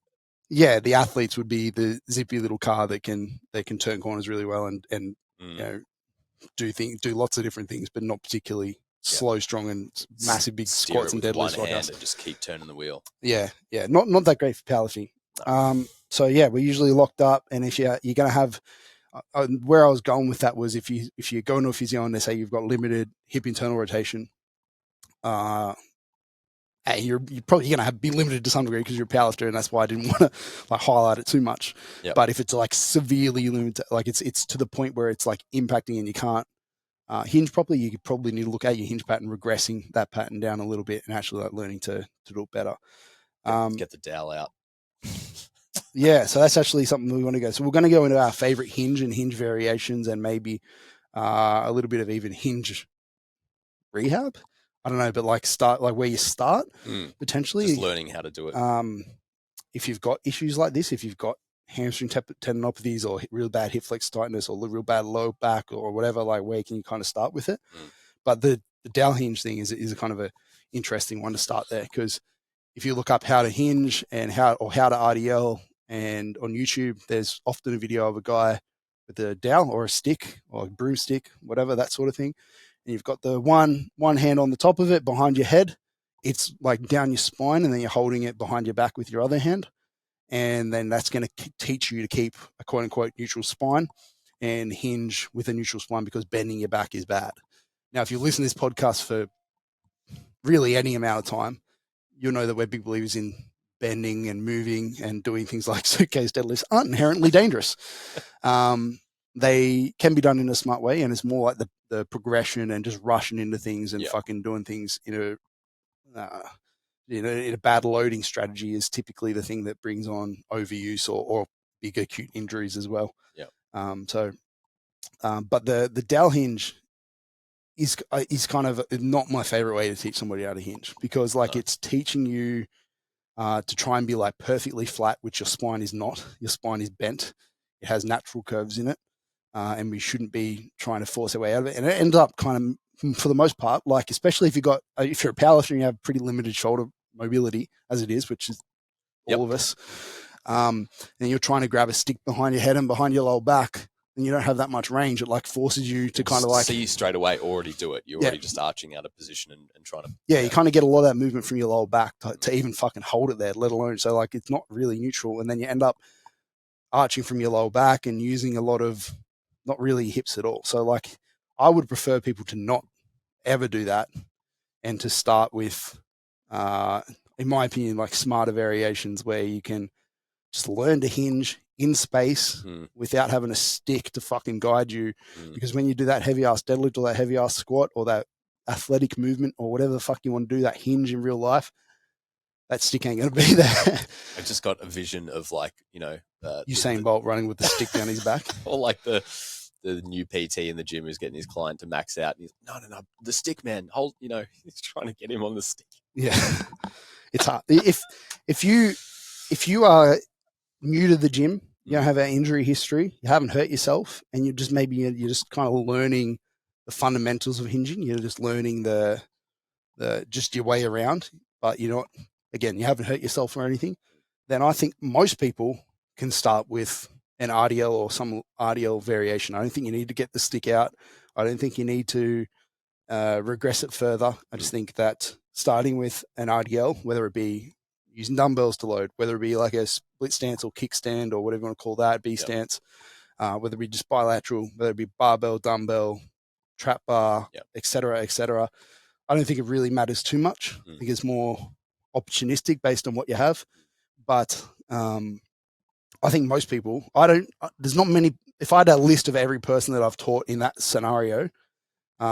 the athletes would be the zippy little car that can turn corners really well and you know do lots of different things, but not particularly slow, strong, and massive big squats and deadlifts like us. And just keep turning the wheel. Yeah. Not that great for powerlifting. No. So we're usually locked up, and if you're going to have where I was going with that was if you go into a physio and they say you've got limited hip internal rotation, you're probably going to be limited to some degree because you're a powerlifter, and that's why I didn't want to like highlight it too much. Yep. But if it's like severely limited, like it's to the point where it's like impacting and you can't hinge properly, you could probably need to look at your hinge pattern, regressing that pattern down a little bit, and actually like learning to do it better. Get the dowel out. So that's actually something we want to go. So we're going to go into our favorite hinge and hinge variations, and maybe a little bit of even hinge rehab. I don't know, but like start like where you start potentially. Just learning how to do it. If you've got issues like this, if you've got hamstring tendinopathies or real bad hip flex tightness or real bad low back or whatever, like where can you kind of start with it? But the Dowel hinge thing is a kind of a interesting one to start there, because if you look up how to hinge and how to RDL, and on YouTube, there's often a video of a guy with a dowel or a stick or a broomstick, whatever, that sort of thing. And you've got the one hand on the top of it behind your head. It's like down your spine, and then you're holding it behind your back with your other hand. And then that's going to teach you to keep a quote unquote neutral spine and hinge with a neutral spine, because bending your back is bad. Now, if you listen to this podcast for really any amount of time, you'll know that we're big believers in bending and moving and doing things like suitcase deadlifts aren't inherently dangerous. They can be done in a smart way, and it's more like the progression and just rushing into things and fucking doing things in a bad loading strategy is typically the thing that brings on overuse or big acute injuries as well. But the Dowel hinge is kind of not my favorite way to teach somebody how to hinge, because it's teaching you to try and be like perfectly flat, which your spine is not. Your spine is bent. It has natural curves in it. And we shouldn't be trying to force our way out of it. And it ends up kind of, for the most part, like, especially if you're a powerlifter and you have pretty limited shoulder mobility as it is, which is all of us. And you're trying to grab a stick behind your head and behind your lower back, and you don't have that much range. It like forces you to kind of like see straight away already do it. You're already just arching out of position and trying to. Yeah, you kind of get a lot of that movement from your lower back to even fucking hold it there, let alone. So like it's not really neutral, and then you end up arching from your lower back and using a lot of not really hips at all. So like I would prefer people to not ever do that and to start with, in my opinion, like smarter variations where you can just learn to hinge in space without having a stick to fucking guide you. Because when you do that heavy ass deadlift or that heavy ass squat or that athletic movement or whatever the fuck you want to do, that hinge in real life, that stick ain't going to be there. I just got a vision of like, Usain Bolt running with the stick down his back. Or like the new PT in the gym who's getting his client to max out. And he's, no, the stick, man. Hold, he's trying to get him on the stick. Yeah. It's hard. If you are new to the gym, you don't have an injury history, you haven't hurt yourself, and you're just kind of learning the fundamentals of hinging. You're just learning the just your way around, but you're not, again, you haven't hurt yourself or anything. Then I think most people can start with an RDL or some RDL variation. I don't think you need to get the stick out. I don't think you need to regress it further. I just think that starting with an RDL, whether it be using dumbbells to load, whether it be like a split stance or kickstand or whatever you want to call that, B stance, whether it be just bilateral, whether it be barbell, dumbbell, trap bar, et cetera, I don't think it really matters too much. I think it's more opportunistic based on what you have. But I think most people, there's not many, if I had a list of every person that I've taught in that scenario,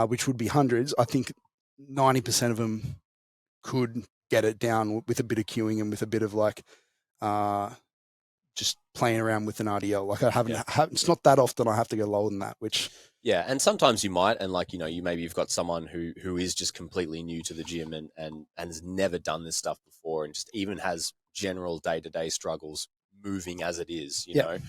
which would be hundreds, I think 90% of them could get it down with a bit of cueing and with a bit of like just playing around with an RDL. Like I haven't, it's not that often I have to go lower than that, which. Yeah. And sometimes you might, and like, you've got someone who is just completely new to the gym and has never done this stuff before and just even has general day-to-day struggles moving as it is, you know.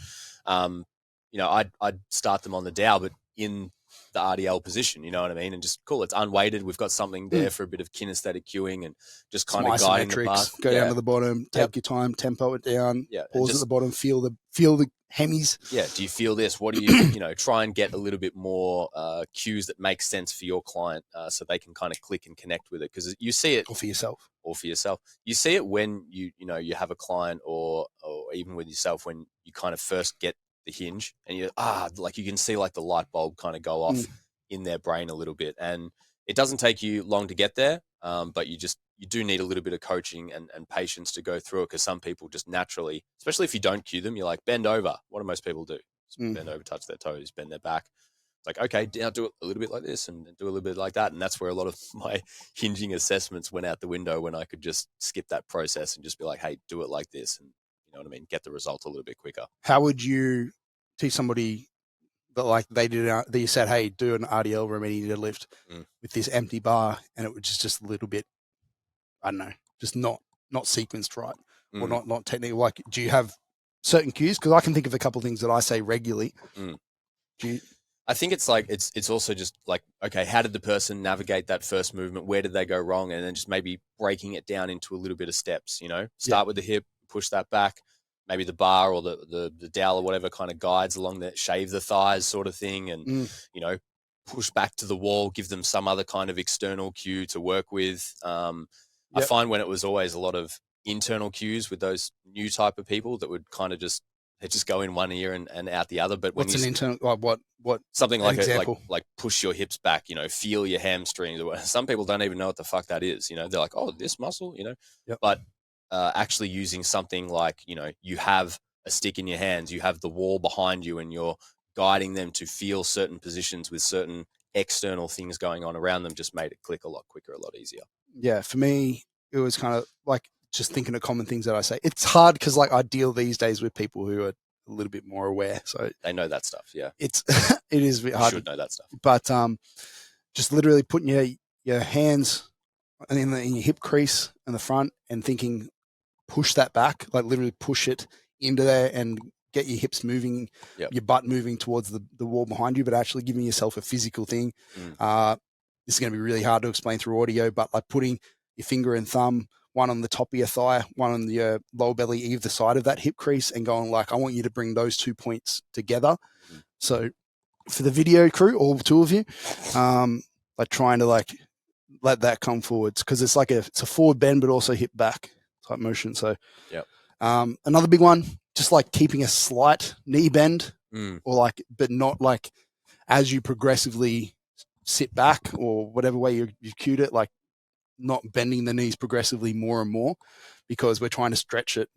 I'd start them on the Dowel, but in the RDL position, you know what I mean? And just cool, it's unweighted. We've got something there for a bit of kinesthetic cueing and just kind of guiding the path. Go down to the bottom, take your time, tempo it down, pause at the bottom, feel the hemis. Yeah, do you feel this? What do you, try and get a little bit more cues that make sense for your client so they can kind of click and connect with it. Because you see it. Or for yourself. You see it when you have a client or even with yourself when you kind of first get the hinge and you can see like the light bulb kind of go off in their brain a little bit. And it doesn't take you long to get there, but you do need a little bit of coaching and patience to go through it, because some people just naturally, especially if you don't cue them, you're like, bend over. What do most people do? Bend over, touch their toes, bend their back. It's like, okay, now do it a little bit like this and do a little bit like that. And that's where a lot of my hinging assessments went out the window, when I could just skip that process and just be like, hey, do it like this. And you know what I mean? Get the result a little bit quicker. How would you teach somebody that like they did that you said, hey, do an RDL remedy deadlift with this empty bar, and it was just a little bit, I don't know, just not sequenced right or not technical? Like, do you have certain cues? Because I can think of a couple of things that I say regularly. I think it's like it's also just like, okay, how did the person navigate that first movement? Where did they go wrong? And then just maybe breaking it down into a little bit of steps. Start with the hip, push that back. Maybe the bar or the dowel or whatever kind of guides along the shave the thighs sort of thing, and push back to the wall, give them some other kind of external cue to work with. I find when it was always a lot of internal cues with those new type of people that would kind of just go in one ear and out the other. But when what's an internal, like what something like example? Like push your hips back, feel your hamstrings. Some people don't even know what the fuck that is. They're like, oh, this muscle, but actually using something like, you have a stick in your hands, you have the wall behind you, and you're guiding them to feel certain positions with certain external things going on around them, just made it click a lot quicker, a lot easier. Yeah, for me, it was kind of like just thinking of common things that I say. It's hard because like I deal these days with people who are a little bit more aware, so they know that stuff. Yeah, it is a bit hard. You should know that stuff, but just literally putting your hands in your hip crease in the front and thinking push that back, like literally push it into there and get your hips moving, your butt moving towards the wall behind you, but actually giving yourself a physical thing. This is going to be really hard to explain through audio, but like putting your finger and thumb, one on the top of your thigh, one on your lower belly, either side of that hip crease, and going like, I want you to bring those 2 points together. So for the video crew, all 2 of you, like trying to like let that come forwards, because it's like it's a forward bend, but also hip back type motion. So another big one, just like keeping a slight knee bend, or like, but not like as you progressively sit back or whatever way you cued it, like not bending the knees progressively more and more, because we're trying to stretch it.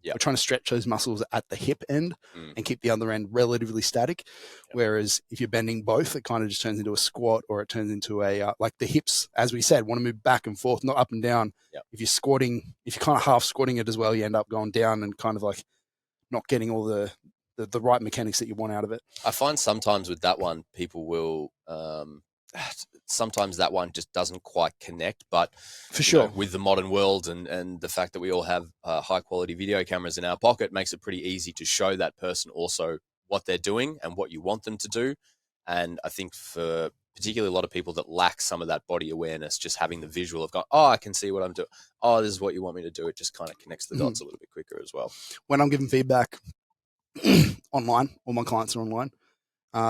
We're trying to stretch those muscles at the hip end and keep the other end relatively static. Whereas if you're bending both, it kind of just turns into a squat, or it turns into a, like the hips, as we said, want to move back and forth, not up and down. If you're squatting, if you're kind of half squatting it as well, you end up going down and kind of like not getting all the right mechanics that you want out of it. I find sometimes with that one, people will, sometimes that one just doesn't quite connect, but for sure, with the modern world and the fact that we all have high quality video cameras in our pocket, makes it pretty easy to show that person also what they're doing and what you want them to do. And I think for particularly a lot of people that lack some of that body awareness, just having the visual of going, oh, I can see what I'm doing. Oh, this is what you want me to do. It just kind of connects the dots a little bit quicker as well. When I'm giving feedback online, all my clients are online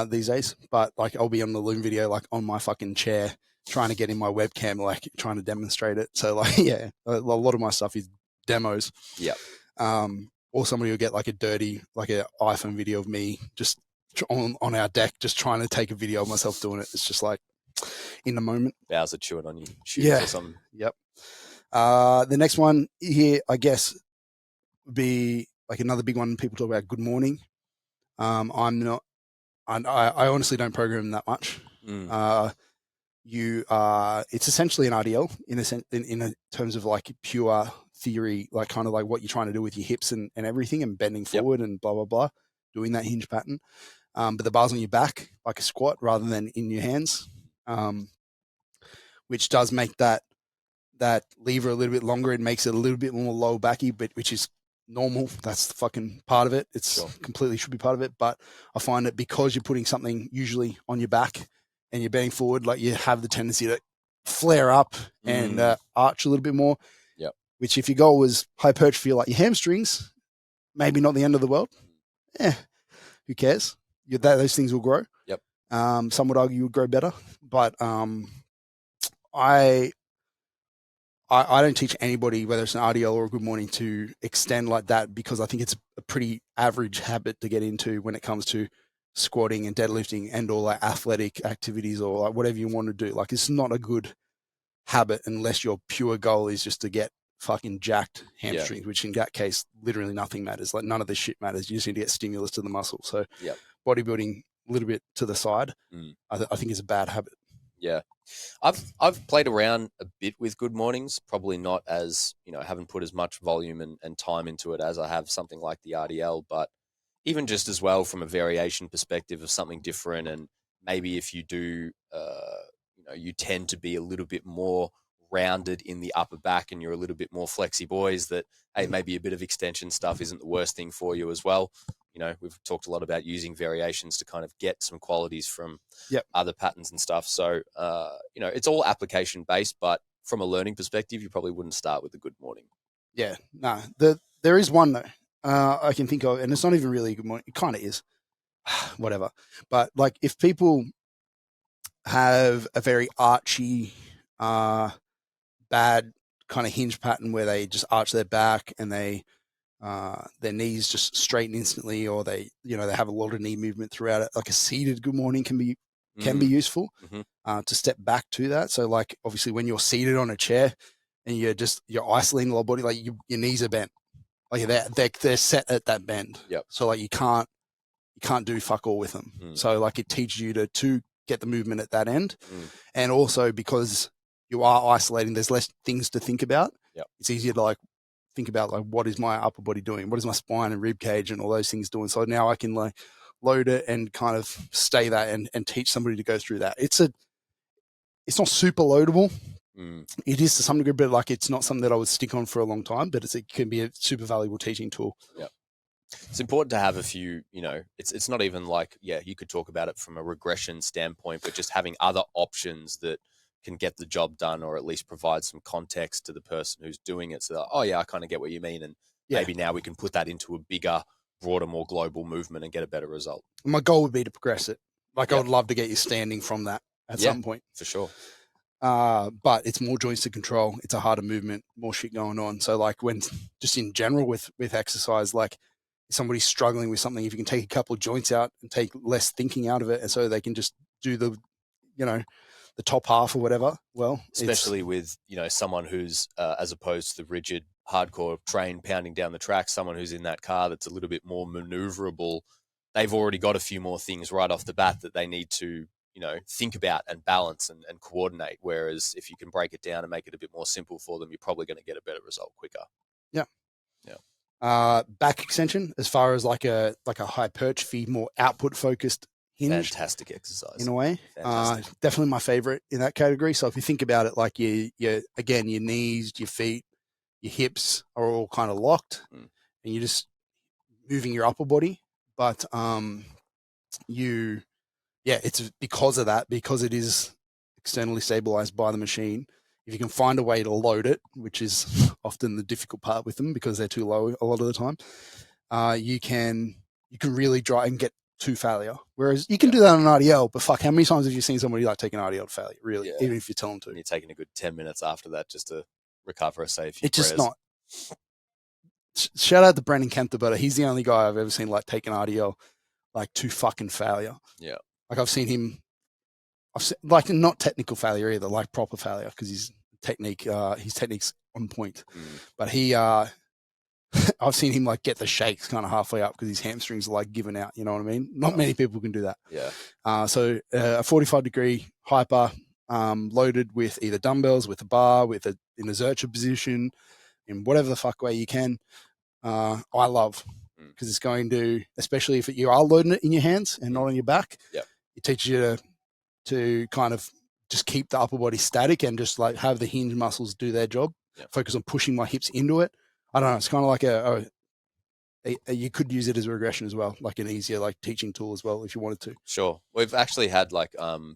these days, but like I'll be on the Loom video, like on my fucking chair, trying to get in my webcam, like trying to demonstrate it. So like, yeah, a lot of my stuff is demos. Or somebody will get like a dirty, like an iPhone video of me just on our deck, just trying to take a video of myself doing it. It's just like in the moment. Bowser chewing on your shoes or something. The next one here, I guess, would be like another big one. People talk about good morning. I'm not, I honestly don't program that much. It's essentially an RDL in terms of like pure theory, like kind of like what you're trying to do with your hips and everything, and bending forward and blah, blah, blah, doing that hinge pattern. But the bar's on your back, like a squat, rather than in your hands, which does make that lever a little bit longer. It makes it a little bit more low backy, but which is normal. That's the fucking part of it. It's completely should be part of it. But I find that because you're putting something usually on your back and you're bending forward, like you have the tendency to flare up and arch a little bit more. Which if your goal was hypertrophy, like your hamstrings, maybe not the end of the world. Who cares? Those things will grow. Some would argue would grow better, but I don't teach anybody, whether it's an RDL or a good morning, to extend like that, because I think it's a pretty average habit to get into when it comes to squatting and deadlifting and all like athletic activities or like whatever you want to do. Like it's not a good habit unless your pure goal is just to get fucking jacked hamstrings, which in that case, literally nothing matters. Like none of this shit matters. You just need to get stimulus to the muscle. So bodybuilding a little bit to the side, I think is a bad habit. I've played around a bit with good mornings, probably not as, I haven't put as much volume and time into it as I have something like the RDL, but even just as well from a variation perspective of something different. And maybe if you do, you tend to be a little bit more rounded in the upper back and you're a little bit more flexy boys, that, hey, maybe a bit of extension stuff isn't the worst thing for you as well. We've talked a lot about using variations to kind of get some qualities from other patterns and stuff. So, it's all application based, but from a learning perspective, you probably wouldn't start with a good morning. Yeah, no, there is one though, I can think of, and it's not even really a good morning. It kind of is, whatever. But like if people have a very archy, bad kind of hinge pattern where they just arch their back and they, their knees just straighten instantly, or they have a lot of knee movement throughout it. Like a seated good morning can be useful to step back to that. So like obviously when you're seated on a chair and you're isolating the lower body, like your knees are bent, like they're set at that bend. So like you can't do fuck all with them. So like it teaches you to get the movement at that end, and also because you are isolating, there's less things to think about. It's easier to like think about like what is my upper body doing, what is my spine and rib cage and all those things doing. So now I can like load it and kind of stay that and teach somebody to go through that. It's not super loadable, It is to some degree, but like it's not something that I would stick on for a long time, but it can be a super valuable teaching tool. Yeah. It's important to have a few, it's not even like, you could talk about it from a regression standpoint, but just having other options that can get the job done, or at least provide some context to the person who's doing it. So, that, oh yeah, I kind of get what you mean. And maybe now we can put that into a bigger, broader, more global movement and get a better result. My goal would be to progress it. Like I would love to get you standing from that at some point. For sure. But it's more joints to control. It's a harder movement, more shit going on. So like when just in general with exercise, like if somebody's struggling with something, if you can take a couple of joints out and take less thinking out of it, and so they can just do the top half or whatever. Well, especially with, someone who's, as opposed to the rigid hardcore train pounding down the track, someone who's in that car that's a little bit more maneuverable, they've already got a few more things right off the bat that they need to, think about and balance and coordinate. Whereas if you can break it down and make it a bit more simple for them, you're probably going to get a better result quicker. Yeah. Yeah. Back extension, as far as like a hypertrophy, more output focused hinge. Fantastic exercise. In a way. Definitely my favorite in that category. So if you think about it, like again, your knees, your feet, your hips are all kind of locked and you're just moving your upper body. But it's because of that, because it is externally stabilized by the machine. If you can find a way to load it, which is often the difficult part with them because they're too low a lot of the time, you can really try and get to failure. Whereas you can do that on an RDL, but fuck, how many times have you seen somebody like take an RDL to failure? Really, even if you tell them to. And you're taking a good 10 minutes after that just to recover, say a few It's just not. Shout out to Brendan Kempter, he's the only guy I've ever seen like take an RDL like to fucking failure. Yeah. Like I've seen him, like not technical failure either, like proper failure, because his technique's on point. But I've seen him like get the shakes kind of halfway up because his hamstrings are like giving out. You know what I mean? Not many people can do that. Yeah. So a 45-degree hyper loaded with either dumbbells, with a bar, in a Zercher position, in whatever the fuck way you can. I love because it's going to, especially if you are loading it in your hands and not on your back. Yep. It teaches you to kind of just keep the upper body static and just like have the hinge muscles do their job. Yep. Focus on pushing my hips into it. I don't know. It's kind of like you could use it as a regression as well, like an easier like teaching tool as well if you wanted to. Sure. We've actually had like we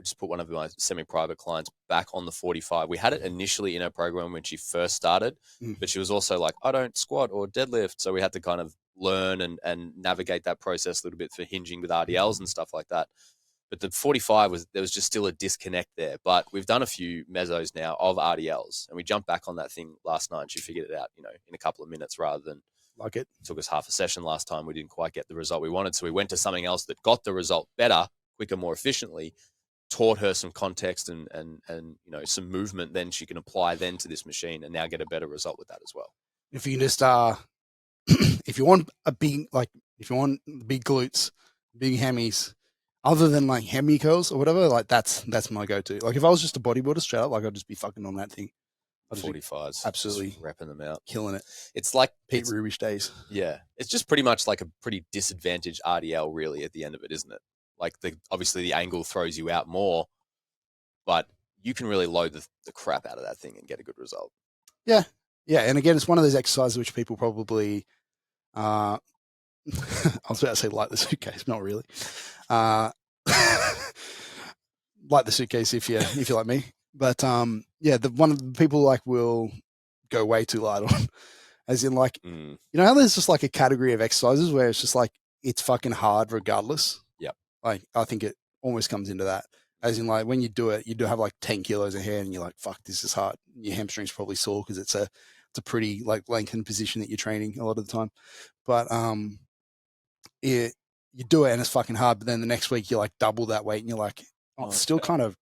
just put one of my semi-private clients back on the 45. We had it initially in our program when she first started, but she was also like, I don't squat or deadlift. So we had to kind of learn and navigate that process a little bit for hinging with RDLs and stuff like that. But the 45 there was just still a disconnect there. But we've done a few mesos now of RDLs, and we jumped back on that thing last night and she figured it out, in a couple of minutes rather than like it took us half a session last time. We didn't quite get the result we wanted. So we went to something else that got the result better, quicker, more efficiently, taught her some context and some movement then she can apply then to this machine and now get a better result with that as well. If you can just if you want big glutes, big hammies, other than like hemi curls or whatever, like that's my go-to. Like if I was just a bodybuilder straight up, like I'd just be fucking on that thing. 45s, absolutely repping them out, killing it. It's like Pete Rubish days. Yeah, it's just pretty much like a pretty disadvantaged RDL, really, at the end of it, isn't it? Like obviously the angle throws you out more, but you can really load the crap out of that thing and get a good result. Yeah, and again, it's one of those exercises which people probably, I was about to say like the suitcase, not really, like the suitcase if you're like me. But one of the people like will go way too light on, as in like how there's just like a category of exercises where it's just like it's fucking hard regardless. Yep. Like I think it almost comes into that, as in like when you do it, you do have like 10 kilos of hair and you're like, fuck, this is hard. Your hamstrings probably sore because it's a pretty like lengthened position that you're training a lot of the time. But you do it and it's fucking hard. But then the next week you're like double that weight and you're like, it's still kind of.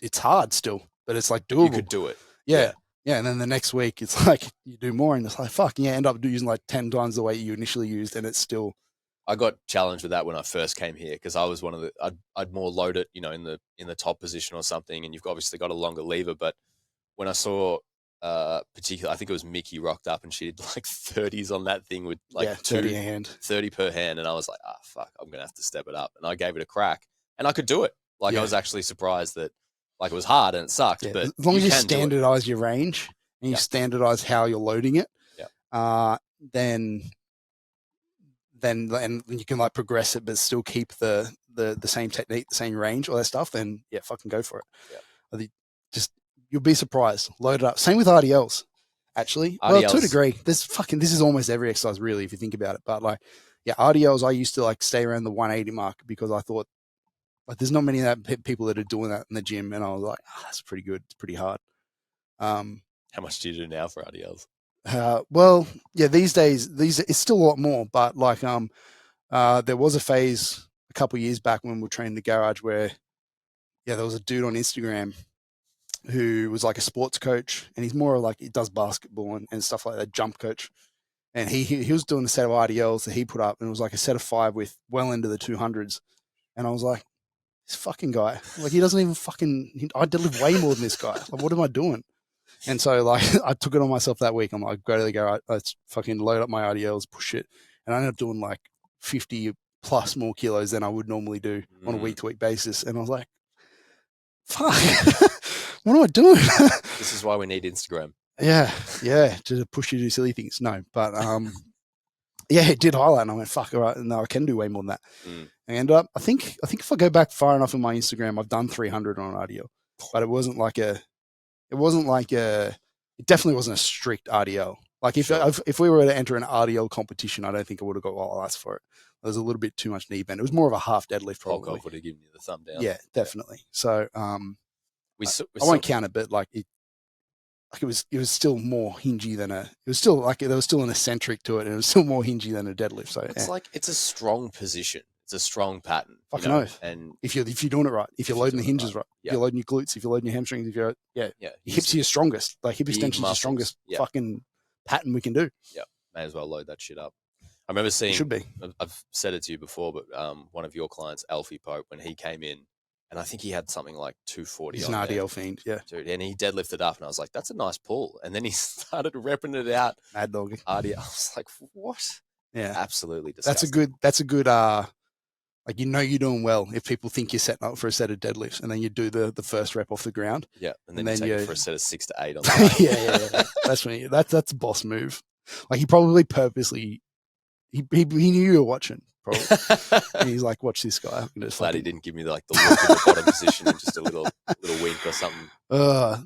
It's hard still, but it's like doable. You could do it. Yeah. And then the next week it's like you do more and it's like, fuck, you end up using like 10 times the weight you initially used and it's still. I got challenged with that when I first came here because I was one of I'd more load it, in the top position or something, and you've obviously got a longer lever. But when I saw particularly, I think it was Mickey rocked up and she did like 30s on that thing with like 30 per hand. And I was like, fuck, I'm going to have to step it up. And I gave it a crack and I could do it. Like I was actually surprised that Like it was hard and it sucked, Yeah, but as long as you can do it. standardize your range and you standardize how you're loading it, then you can like progress it, but still keep the same technique, the same range, all that stuff. Then fucking go for it. Yeah. I think just you'll be surprised. Load it up. Same with RDLs. Actually, well, to a degree, this is almost every exercise really, if you think about it. But like, RDLs, I used to like stay around the 180 mark because I thought like there's not many people that are doing that in the gym, and I was like, that's pretty good. It's pretty hard. How much do you do now for RDLs? Well, these days, it's still a lot more, but like, there was a phase a couple of years back when we were training the garage where, there was a dude on Instagram who was like a sports coach, and he's more like, he does basketball and stuff like that, jump coach. And he was doing a set of RDLs that he put up, and it was like a set of 5 with well into the 200s. And I was like, this fucking guy, like he doesn't even I deadlift way more than this guy. Like, what am I doing? And so like I took it on myself that week. I'm like, go to the garage, let's fucking load up my RDLs, push it. And I ended up doing like 50 plus more kilos than I would normally do on a week-to-week basis. And I was like, fuck, what am I doing? This is why we need Instagram. Yeah, to push you to do silly things. No, but it did highlight, and I went, fuck, all right, no, I can do way more than that. And I think if I go back far enough in my Instagram, I've done 300 on an RDL, but it definitely wasn't a strict RDL. Like if we were to enter an RDL competition, I don't think I would have got well asked for it. There was a little bit too much knee bend. It was more of a half deadlift probably. Would have given you the thumb down. Yeah, definitely. So I won't count it, but like it was still more hingy than it was still like there was still an eccentric to it, and it was still more hingy than a deadlift. So it's like it's a strong position. It's a strong pattern. Fucking oath. And if you're doing it right, if you're loading the hinges right, if you're loading your glutes, if you're loading your hamstrings, if you're your hips are your strongest. Like hip extension is the strongest fucking pattern we can do. Yeah, may as well load that shit up. I remember seeing. Should be. I've said it to you before, but one of your clients, Alfie Pope, when he came in, and I think he had something like 240. He's an RDL fiend, yeah, dude. And he deadlifted up, and I was like, "That's a nice pull." And then he started repping it out. Mad dog. RDL. I was like, "What?" Yeah, absolutely disgusting. That's a good. Like you're doing well if people think you're setting up for a set of deadlifts, and then you do the first rep off the ground. Yeah, and then you take it for a set of 6 to 8 on the yeah. That's when that's a boss move. Like he probably purposely he knew you were watching. Probably. And he's like, watch this guy. I'm glad he didn't give me like the look in the bottom position and just a little wink or something.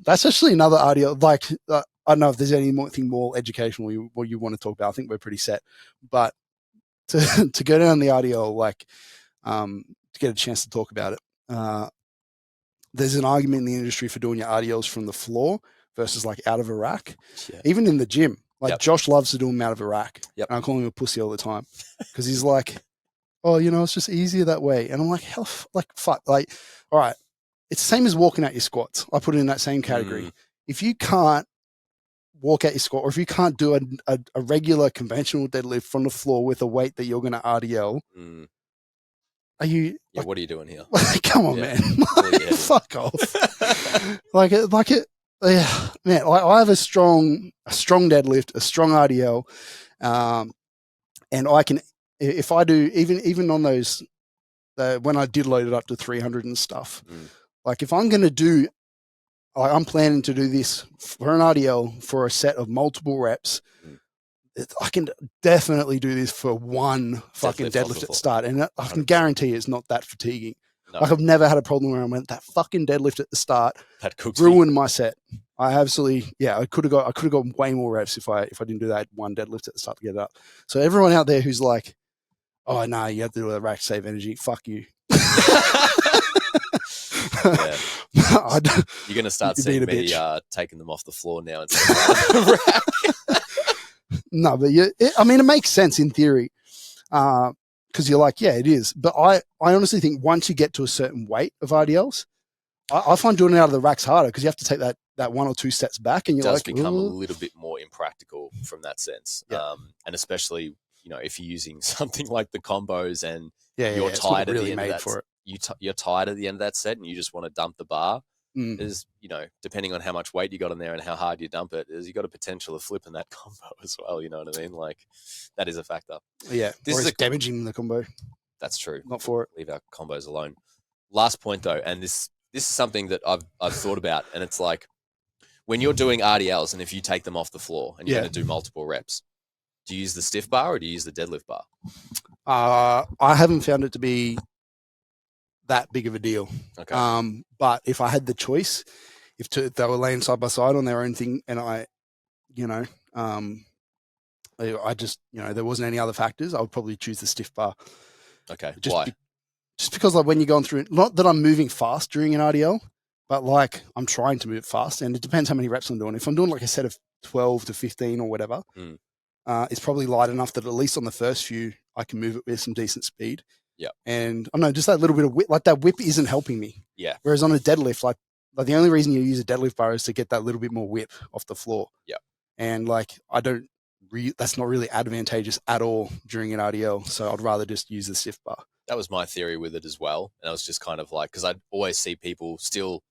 That's actually another RDL. Like, I don't know if there's anything more educational you want to talk about. I think we're pretty set. But to go down the RDL, like, to get a chance to talk about it, there's an argument in the industry for doing your RDLs from the floor versus like out of a rack. Yeah. Even in the gym. Like Josh loves to do them out of a rack. Yep. And I call him a pussy all the time because he's like, oh, it's just easier that way. And I'm like, hell, like, fuck. Like, all right, it's the same as walking out your squats. I put it in that same category. If you can't walk out your squat, or if you can't do a regular conventional deadlift from the floor with a weight that you're going to RDL, are you? Yeah, what are you doing here? Like, come on, man. Fuck off. like it. Yeah, man, I have a strong deadlift, a strong RDL, and I can, if I do, even on those, when I did load it up to 300 and stuff, like if I'm going to do, I'm planning to do this for an RDL for a set of multiple reps, I can definitely do this for one fucking deadlift at the start, and I can guarantee it's not that fatiguing. No. Like I've never had a problem where I went, that fucking deadlift at the start ruined my set. I absolutely, I could have got way more reps if I didn't do that one deadlift at the start to get it up. So everyone out there who's like, oh no, you have to do a rack to save energy. Fuck you. You're going to start seeing me taking them off the floor now instead of the rack. No, but it makes sense in theory. Because you're like, yeah, it is. But I honestly think once you get to a certain weight of RDLs, I find doing it out of the racks harder because you have to take that 1 or 2 steps back, and you're like, it does become a little bit more impractical from that sense. Yeah. And especially, if you're using something like the combos and you're tired at the end of that, you're tired at the end of that set and you just want to dump the bar. Is depending on how much weight you got in there and how hard you dump it, is you got a potential of flipping that combo as well. You know what I mean? Like that is a factor. Yeah, this is damaging the combo. That's true. Not for it. Leave our combos alone. Last point though, and this this is something that I've thought about, and it's like when you're doing RDLs, and if you take them off the floor and you're going to do multiple reps, do you use the stiff bar or do you use the deadlift bar? I haven't found it to be that big of a deal. Okay. But if I had the choice, if they were laying side by side on their own thing, and I just, there wasn't any other factors, I would probably choose the stiff bar. Okay. Why? Just because, like, when you're going through, not that I'm moving fast during an RDL, but like I'm trying to move fast, and it depends how many reps I'm doing. If I'm doing like a set of 12 to 15 or whatever, it's probably light enough that at least on the first few I can move it with some decent speed. Yeah. And I don't know, just that little bit of whip, like that whip isn't helping me. Yeah. Whereas on a deadlift, like the only reason you use a deadlift bar is to get that little bit more whip off the floor. Yeah. And like that's not really advantageous at all during an RDL. So I'd rather just use the stiff bar. That was my theory with it as well. And I was just kind of like, because I'd always see people still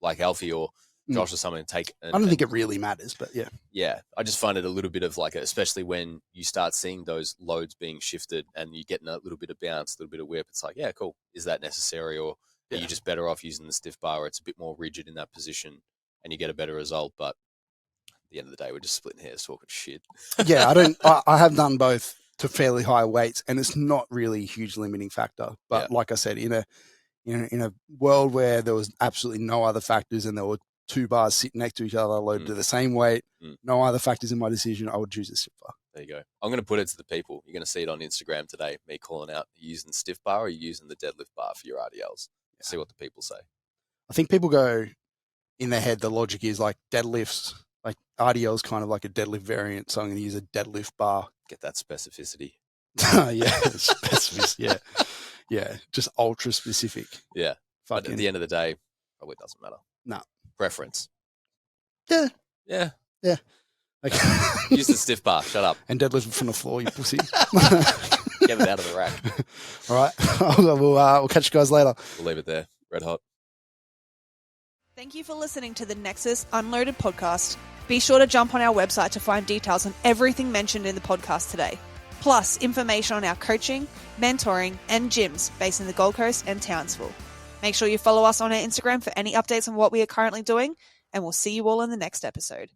like Alfie or Josh or someone take. I don't think it really matters, but yeah. Yeah. I just find it a little bit of like, especially when you start seeing those loads being shifted and you're getting a little bit of bounce, a little bit of whip. It's like, yeah, cool. Is that necessary? Or are you just better off using the stiff bar where it's a bit more rigid in that position and you get a better result? But at the end of the day, we're just splitting hairs talking shit. Yeah, I have done both to fairly high weights, and it's not really a huge limiting factor. But like I said, in a world where there was absolutely no other factors and there were two bars sitting next to each other loaded to the same weight, no other factors in my decision, I would choose a stiff bar. There you go. I'm going to put it to the people. You're going to see it on Instagram today, me calling out, are you using the stiff bar or are you using the deadlift bar for your RDLs? Yeah. See what the people say. I think people go in their head, the logic is like deadlifts, like RDL is kind of like a deadlift variant, so I'm going to use a deadlift bar. Get that specificity. Yeah, yeah, just ultra specific. Yeah, but at the end of the day, probably doesn't matter. No. Preference. Yeah. Okay. Use the stiff bar. Shut up. And deadlift from the floor, you pussy. Get it out of the rack. All right. We'll catch you guys later. We'll leave it there. Red hot. Thank you for listening to the Nexus Unloaded podcast. Be sure to jump on our website to find details on everything mentioned in the podcast today, plus information on our coaching, mentoring, and gyms based in the Gold Coast and Townsville. Make sure you follow us on our Instagram for any updates on what we are currently doing, and we'll see you all in the next episode.